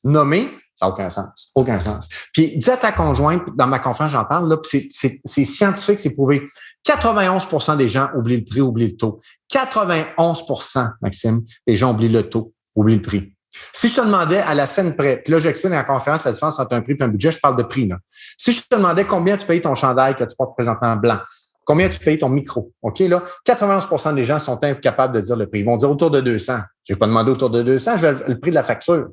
nommés. Ça n'a aucun sens. Aucun sens. Puis, dis à ta conjointe, dans ma conférence, j'en parle, là, puis c'est scientifique, c'est prouvé. 91% des gens oublient le prix, oublient le taux. 91%, Maxime, les gens oublient le taux, oublient le prix. Si je te demandais à la scène près, puis là, j'explique dans la conférence la différence entre un prix et un budget, je parle de prix, là. Si je te demandais combien tu payes ton chandail que tu portes présentement blanc, combien tu payes ton micro, OK, là, 91% des gens sont incapables de dire le prix. Ils vont dire autour de 200. Je vais pas demander autour de 200, je vais le prix de la facture.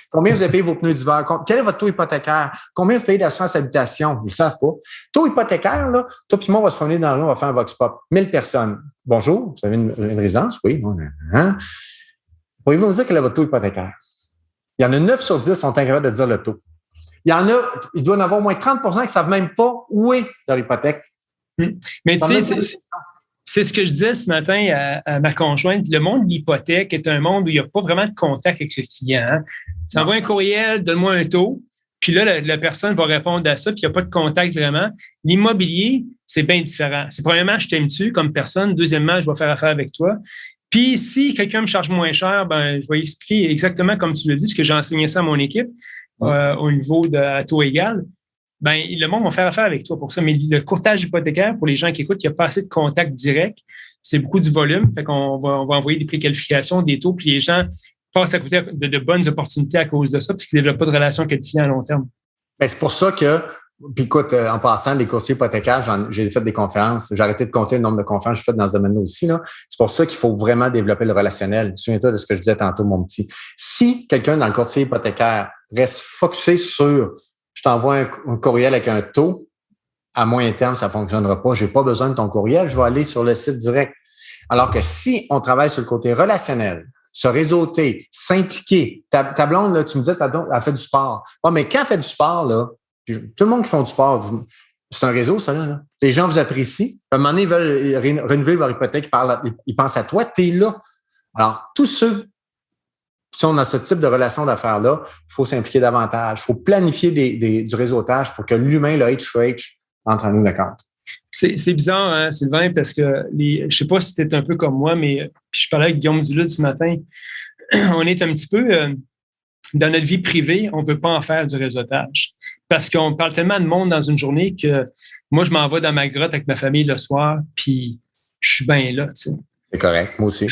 Combien vous avez payé vos pneus d'hiver? Quel est votre taux hypothécaire? Combien vous payez d'assurance habitation? Ils ne savent pas. Taux hypothécaire, là, toi puis moi, on va se promener dans la rue, on va faire un vox pop. 1000 personnes. Bonjour, vous avez une résidence? Oui. Hein? Pourriez-vous nous dire quel est votre taux hypothécaire? Il y en a 9 sur 10 qui sont incapables de dire le taux. Il y en a, il doit y en avoir au moins 30% qui ne savent même pas où est leur hypothèque. Mais tu sais, c'est ce que je disais ce matin à ma conjointe. Le monde de l'hypothèque est un monde où il n'y a pas vraiment de contact avec le client. Hein? Tu envoies un courriel, donne-moi un taux, puis là, la personne va répondre à ça, puis il n'y a pas de contact vraiment. L'immobilier, c'est bien différent. C'est premièrement, je t'aime-tu comme personne. Deuxièmement, je vais faire affaire avec toi. Puis si quelqu'un me charge moins cher, je vais expliquer exactement comme tu l'as dit, parce que j'ai enseigné ça à mon équipe au niveau de taux égal. Le monde va faire affaire avec toi pour ça. Mais le courtage hypothécaire, pour les gens qui écoutent, il n'y a pas assez de contact direct. C'est beaucoup du volume. Fait qu'on va envoyer des préqualifications, des taux, puis les gens passent à côté de bonnes opportunités à cause de ça, parce qu'ils ne développent pas de relation avec le client à long terme. C'est pour ça que, puis écoute, en passant, les courtiers hypothécaires, j'ai fait des conférences. J'ai arrêté de compter le nombre de conférences que j'ai faites dans ce domaine-là aussi. Là. C'est pour ça qu'il faut vraiment développer le relationnel. Souviens-toi de ce que je disais tantôt, mon petit. Si quelqu'un dans le courtier hypothécaire reste focusé sur je t'envoie un courriel avec un taux, à moyen terme, ça ne fonctionnera pas. Je n'ai pas besoin de ton courriel, je vais aller sur le site direct. Alors que si on travaille sur le côté relationnel, se réseauter, s'impliquer, ta blonde, là, tu me disais, elle fait du sport. Ouais, mais quand elle fait du sport, là, tout le monde qui fait du sport, c'est un réseau, ça, là. Les gens vous apprécient. À un moment donné, ils veulent renouveler leur hypothèque, ils pensent à toi, tu es là. Alors, tous ceux si on a ce type de relation d'affaires-là, il faut s'impliquer davantage. Il faut planifier du réseautage pour que l'humain, le H2H, entre en ligne de compte. C'est bizarre, hein, Sylvain, parce que je ne sais pas si tu es un peu comme moi, mais je parlais avec Guillaume Duluth ce matin. On est un petit peu dans notre vie privée, on ne veut pas en faire du réseautage. Parce qu'on parle tellement de monde dans une journée que moi, je m'en vais dans ma grotte avec ma famille le soir, puis je suis bien là, tu sais. C'est correct, moi aussi.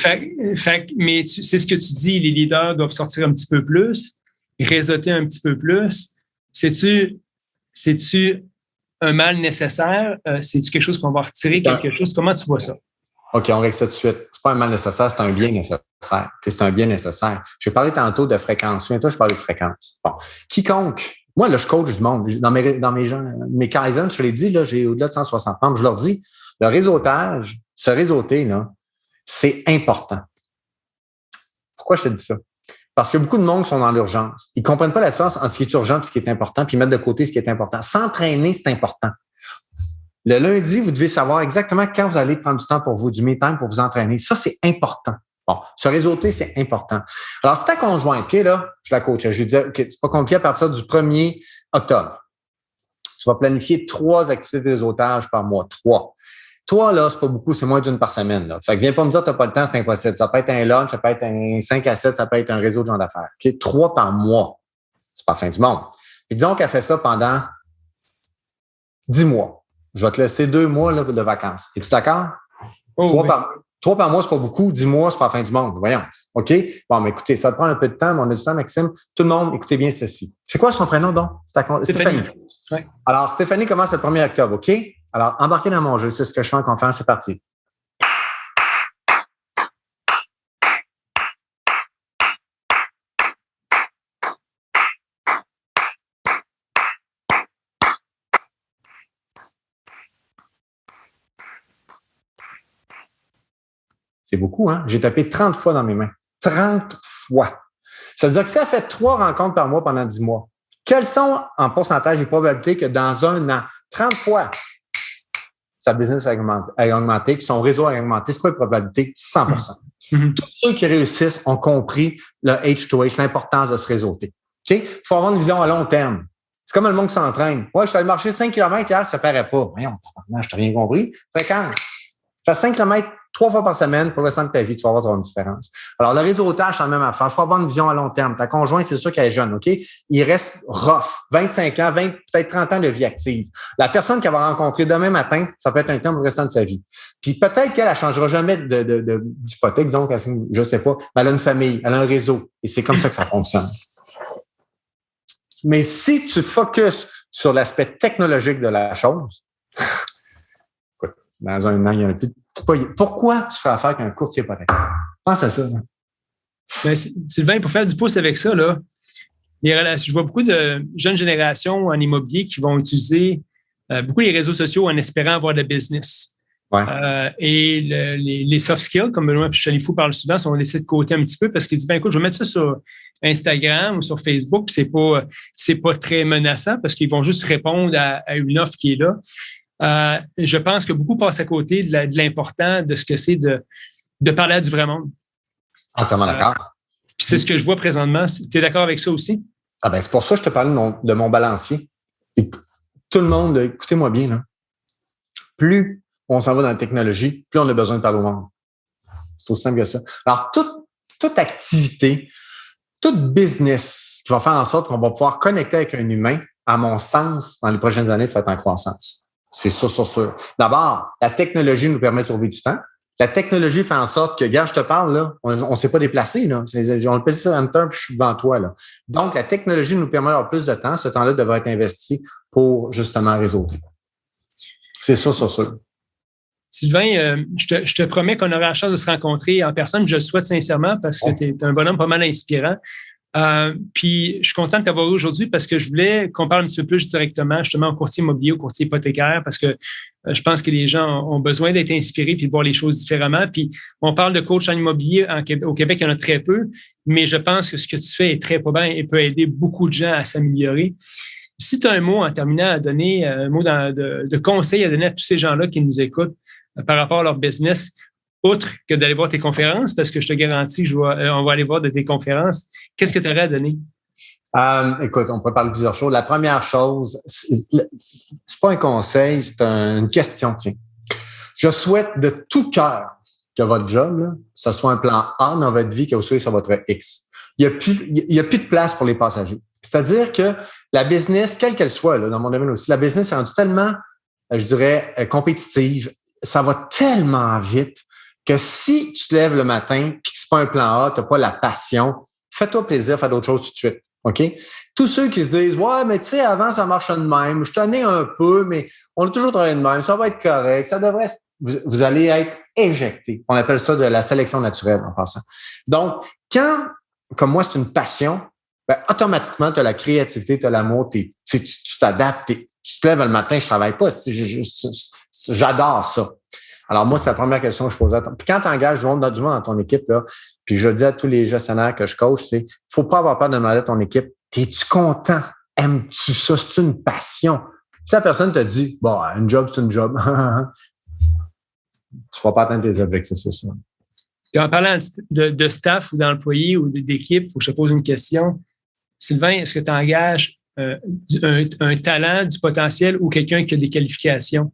Mais c'est ce que tu dis, les leaders doivent sortir un petit peu plus, réseauter un petit peu plus. C'est-tu un mal nécessaire? C'est-tu quelque chose qu'on va retirer, quelque chose? Comment tu vois ça? OK, on règle ça tout de suite. C'est pas un mal nécessaire, c'est un bien nécessaire. C'est un bien nécessaire. J'ai parlé tantôt de fréquence. Souviens-toi, je parlais de fréquence. Bon. Quiconque, moi, là, je coach du monde. Dans mes Kaizens, je te l'ai dit, là, j'ai au-delà de 160 membres, je leur dis, Le réseautage, se réseauter, là, c'est important. Pourquoi je te dis ça? Parce que beaucoup de monde sont dans l'urgence. Ils ne comprennent pas la différence entre ce qui est urgent et ce qui est important, puis mettre de côté ce qui est important. S'entraîner, c'est important. Le lundi, vous devez savoir exactement quand vous allez prendre du temps pour vous, du me time pour vous entraîner. Ça, c'est important. Bon, se réseauter, c'est important. Alors, si ta conjointe, OK, là, je la coach, je lui dis, OK, c'est pas compliqué à partir du 1er octobre. Tu vas planifier 3 activités de réseautage par mois. 3. 3, là, c'est pas beaucoup, c'est moins d'une par semaine, là. Fait que viens pas me dire que t'as pas le temps, c'est impossible. Ça peut être un lunch, ça peut être un 5 à 7, ça peut être un réseau de gens d'affaires. OK? 3 par mois. C'est pas la fin du monde. Et disons qu'elle fait ça pendant 10 mois. Je vais te laisser 2 mois là, de vacances. Es-tu d'accord? Oh, 3 par mois, c'est pas beaucoup. 10 mois, c'est pas la fin du monde. Voyons. OK? Bon, mais écoutez, ça te prend un peu de temps, mais on a du temps, Maxime. Tout le monde, écoutez bien ceci. C'est quoi son prénom, donc? Stéphanie. Ouais. Alors, Stéphanie commence le 1er octobre, OK? Alors, embarquez dans mon jeu. C'est ce que je fais en conférence. C'est parti. C'est beaucoup, hein? J'ai tapé 30 fois dans mes mains. 30 fois. Ça veut dire que si elle fait 3 rencontres par mois pendant 10 mois, quels sont en pourcentage les probabilités que dans un an, 30 fois, sa business a augmenté, que son réseau a augmenté? C'est quoi la probabilité? 100%. Tous ceux qui réussissent ont compris le H2H, l'importance de se réseauter. OK? Il faut avoir une vision à long terme. C'est comme le monde qui s'entraîne. Moi, je suis allé marcher 5 km hier, ça ne paraît pas. Voyons, je t'ai rien compris. Fréquence. Fais 5 km 3 fois par semaine pour le restant de ta vie, tu vas voir une différence. Alors, le réseautage, c'est la même affaire. Il faut avoir une vision à long terme. Ta conjointe, c'est sûr qu'elle est jeune, OK? Il reste rough. 25 ans, 20, peut-être 30 ans de vie active. La personne qu'elle va rencontrer demain matin, ça peut être un temps pour le restant de sa vie. Puis peut-être qu'elle ne changera jamais d'hypothèque, disons, je ne sais pas, mais elle a une famille, elle a un réseau. Et c'est comme ça que ça fonctionne. Mais si tu focuses sur l'aspect technologique de la chose, dans un an, il y en a plus. Pourquoi tu fais affaire avec un courtier hypothécaire? Pense à ça. Ben, Sylvain, pour faire du pouce avec ça, là, je vois beaucoup de jeunes générations en immobilier qui vont utiliser beaucoup les réseaux sociaux en espérant avoir de business. Ouais. Et les soft skills, comme Benoît Chalifou parle souvent, sont laissés de côté un petit peu parce qu'ils disent, ben écoute, je vais mettre ça sur Instagram ou sur Facebook, puis c'est pas très menaçant parce qu'ils vont juste répondre à une offre qui est là. Je pense que beaucoup passent à côté de l'important de ce que c'est de parler à du vrai monde. Entièrement d'accord. Puis c'est ce que je vois présentement. Tu es d'accord avec ça aussi? Ah ben, c'est pour ça que je te parle de mon balancier. Et tout le monde, écoutez-moi bien, là. Plus on s'en va dans la technologie, plus on a besoin de parler au monde. C'est aussi simple que ça. Alors, toute activité, tout business qui va faire en sorte qu'on va pouvoir connecter avec un humain, à mon sens, dans les prochaines années, ça va être en croissance. C'est sûr. D'abord, la technologie nous permet de sauver du temps. La technologie fait en sorte que, gars, je te parle, là, on ne s'est pas déplacé, là. On le pèse sur Enter, puis je suis devant toi, là. Donc, la technologie nous permet d'avoir plus de temps. Ce temps-là devrait être investi pour, justement, réseauter. C'est sûr. Sylvain, je te promets qu'on aura la chance de se rencontrer en personne. Je le souhaite sincèrement parce que tu es un bonhomme pas mal inspirant. Puis, je suis content de t'avoir eu aujourd'hui parce que je voulais qu'on parle un petit peu plus directement justement au courtier immobilier, au courtier hypothécaire parce que je pense que les gens ont besoin d'être inspirés puis de voir les choses différemment. Puis, on parle de coach en immobilier au Québec, il y en a très peu, mais je pense que ce que tu fais est très probant et peut aider beaucoup de gens à s'améliorer. Si tu as un mot en terminant à donner, un mot de conseil à donner à tous ces gens-là qui nous écoutent par rapport à leur business, outre que d'aller voir tes conférences, parce que je te garantis que on va aller voir de tes conférences, qu'est-ce que tu aurais à donner? Écoute, on peut parler de plusieurs choses. La première chose, c'est pas un conseil, c'est une question. Tiens. Je souhaite de tout cœur que votre job, là, ce soit un plan A dans votre vie que vous soyez sur votre X. Il y a plus de place pour les passagers. C'est-à-dire que la business, quelle qu'elle soit, là, dans mon domaine aussi, la business est rendue tellement, je dirais, compétitive. Ça va tellement vite que si tu te lèves le matin et que c'est pas un plan A, tu n'as pas la passion, fais-toi plaisir, fais d'autres choses tout de suite. OK? Tous ceux qui se disent, ouais, mais tu sais, avant, ça marchait de même, je tenais un peu, mais on a toujours travaillé de même, ça va être correct, ça devrait, vous allez être éjecté. On appelle ça de la sélection naturelle en passant. Donc, quand, comme moi, c'est une passion, ben, automatiquement, tu as la créativité, tu as l'amour, tu t'adaptes, tu te lèves le matin, je travaille pas, j'adore ça. Alors, moi, c'est la première question que je pose. Puis quand tu engages du monde dans ton équipe, là, puis je dis à tous les gestionnaires que je coach, c'est faut pas avoir peur de demander à ton équipe, es-tu content? Aimes-tu ça? C'est une passion. Si la personne te dit, bon, une job, c'est une job, tu ne vas pas atteindre tes objectifs, c'est ça. Et en parlant de staff ou d'employés ou d'équipe, il faut que je te pose une question. Sylvain, est-ce que tu engages un talent, du potentiel ou quelqu'un qui a des qualifications?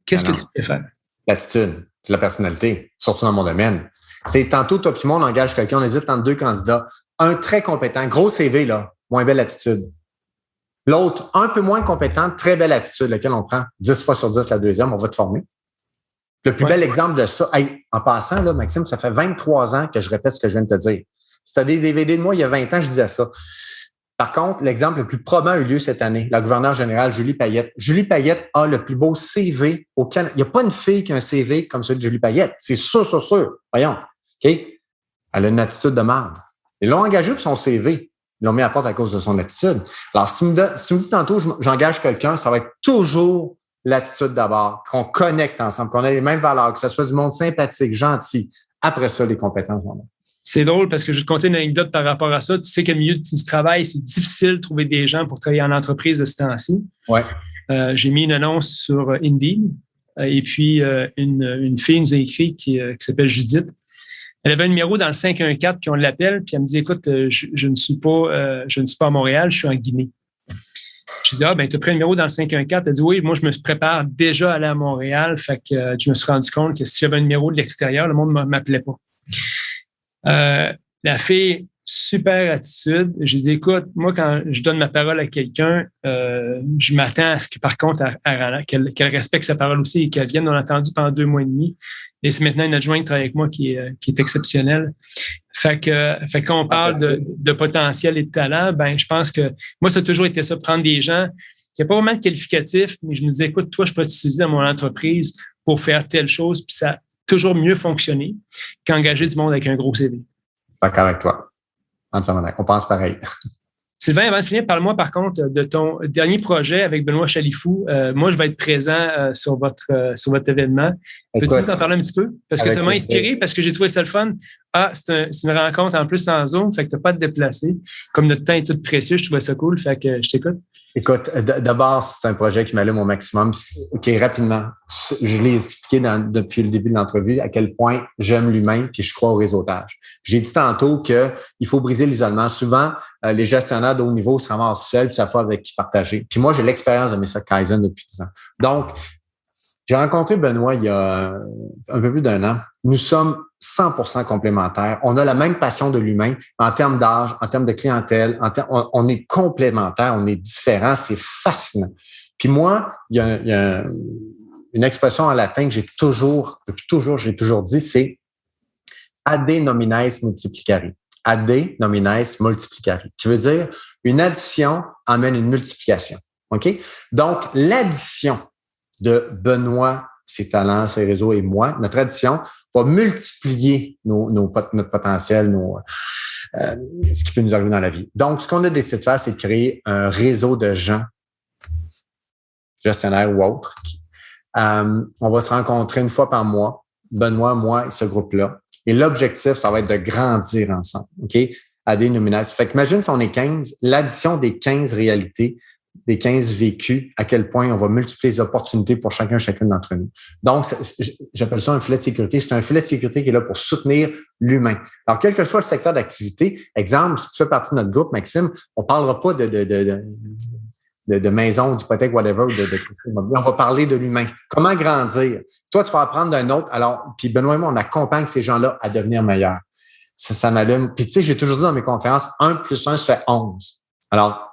Qu'est-ce que tu préfères? L'attitude, c'est la personnalité, surtout dans mon domaine. T'sais, tantôt, toi et moi, on engage quelqu'un, on hésite entre deux candidats. Un très compétent, gros CV, là, moins belle attitude. L'autre, un peu moins compétent, très belle attitude, lequel on prend 10 fois sur 10 la deuxième, on va te former. Le plus bel exemple de ça, en passant, là, Maxime, ça fait 23 ans que je répète ce que je viens de te dire. Si tu as des DVD de moi, il y a 20 ans, je disais ça. Par contre, l'exemple le plus probant a eu lieu cette année. La gouverneure générale, Julie Payette. Julie Payette a le plus beau CV au Canada. Il n'y a pas une fille qui a un CV comme celui de Julie Payette. C'est sûr. Voyons. OK? Elle a une attitude de marde. Ils l'ont engagée pour son CV. Ils l'ont mis à porte à cause de son attitude. Alors, si tu me dis tantôt, j'engage quelqu'un, ça va être toujours l'attitude d'abord, qu'on connecte ensemble, qu'on ait les mêmes valeurs, que ce soit du monde sympathique, gentil. Après ça, les compétences. C'est drôle parce que je vais te conter une anecdote par rapport à ça. Tu sais qu'au milieu du travail, c'est difficile de trouver des gens pour travailler en entreprise de ce temps-ci. Ouais. J'ai mis une annonce sur Indeed et puis une fille nous a écrit qui s'appelle Judith. Elle avait un numéro dans le 514 puis on l'appelle puis elle me dit écoute, je ne suis pas à Montréal, je suis en Guinée. Je dis tu as pris un numéro dans le 514. Elle dit oui, moi je me prépare déjà à aller à Montréal, fait que je me suis rendu compte que si j'avais un numéro de l'extérieur, le monde ne m'appelait pas. La fille, super attitude. J'ai dit, écoute, moi, quand je donne ma parole à quelqu'un, je m'attends à ce que, par contre, qu'elle respecte sa parole aussi et qu'elle vienne. On l'a entendu pendant 2 mois et demi. Et c'est maintenant une adjointe qui travaille avec moi qui est exceptionnelle. Fait qu'on parle de potentiel et de talent, je pense que moi, ça a toujours été ça, prendre des gens qui n'ont pas vraiment de qualificatif, mais je me disais, écoute, toi, je peux t'utiliser dans mon entreprise pour faire telle chose, puis ça a toujours mieux fonctionné qu'engager du monde avec un gros CV. D'accord avec toi. On pense pareil. Sylvain, avant de finir, parle-moi par contre de ton dernier projet avec Benoît Chalifou. Moi, je vais être présent sur votre événement. Peux-tu nous en parler un petit peu? Parce que ça m'a inspiré, parce que j'ai trouvé ça le fun. C'est une rencontre en plus en Zoom, fait que tu n'as pas à te déplacer. Comme notre temps est tout précieux, je trouvais ça cool, fait que je t'écoute. Écoute, d'abord, c'est un projet qui m'allume au maximum. OK, rapidement, je l'ai expliqué depuis le début de l'entrevue à quel point j'aime l'humain puis je crois au réseautage. J'ai dit tantôt qu'il faut briser l'isolement. Souvent, les gestionnaires de haut niveau se ramassent seuls puis ça fait avec qui partager. Puis moi, j'ai l'expérience de Mesa Kaizen depuis 10 ans. Donc, j'ai rencontré Benoît il y a un peu plus d'1 an. Nous sommes 100% complémentaires. On a la même passion de l'humain en termes d'âge, en termes de clientèle. On est complémentaires, on est différents. C'est fascinant. Puis moi, il y a une expression en latin que depuis toujours, j'ai toujours dit, c'est ad nomines multiplicari. Ad nomines multiplicari, qui veut dire une addition amène une multiplication. OK? Donc, l'addition de Benoît, ses talents, ses réseaux et moi, notre addition va multiplier notre potentiel, ce qui peut nous arriver dans la vie. Donc, ce qu'on a décidé de faire, c'est de créer un réseau de gens, gestionnaires ou autres. On va se rencontrer une fois par mois, Benoît, moi et ce groupe-là. Et l'objectif, ça va être de grandir ensemble. OK? À des nominations. Fait qu'imagine si on est 15, l'addition des 15 réalités, des 15 vécus, à quel point on va multiplier les opportunités pour chacune d'entre nous. Donc, j'appelle ça un filet de sécurité. C'est un filet de sécurité qui est là pour soutenir l'humain. Alors, quel que soit le secteur d'activité, exemple, si tu fais partie de notre groupe, Maxime, on parlera pas de maison, d'hypothèque, whatever, on va parler de l'humain. Comment grandir? Toi, tu vas apprendre d'un autre. Alors, puis Benoît et moi, on accompagne ces gens-là à devenir meilleurs. Ça m'allume. Puis tu sais, j'ai toujours dit dans mes conférences, 1 + 1, ça fait 11. Alors,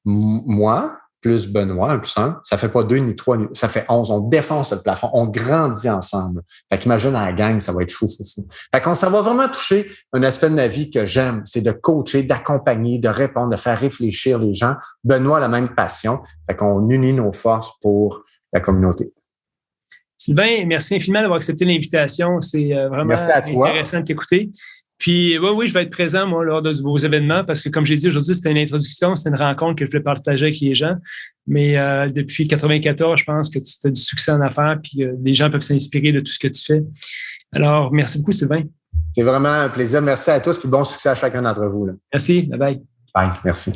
moi, plus Benoît, 1 + 1, ça fait pas 2 ni 3, ça fait 11. On défonce le plafond, on grandit ensemble. Fait qu'imagine à la gang, ça va être fou. Fait qu'on ça va vraiment toucher un aspect de ma vie que j'aime, c'est de coacher, d'accompagner, de répondre, de faire réfléchir les gens. Benoît a la même passion. Fait qu'on unit nos forces pour la communauté. Sylvain, merci infiniment d'avoir accepté l'invitation. C'est vraiment intéressant de t'écouter. Puis, oui, je vais être présent, moi, lors de vos événements parce que, comme j'ai dit aujourd'hui, c'était une introduction, c'était une rencontre que je voulais partager avec les gens. Mais depuis 1994, je pense que tu as du succès en affaires puis les gens peuvent s'inspirer de tout ce que tu fais. Alors, merci beaucoup, Sylvain. C'est vraiment un plaisir. Merci à tous puis bon succès à chacun d'entre vous. Là. Merci. Bye-bye. Bye. Merci.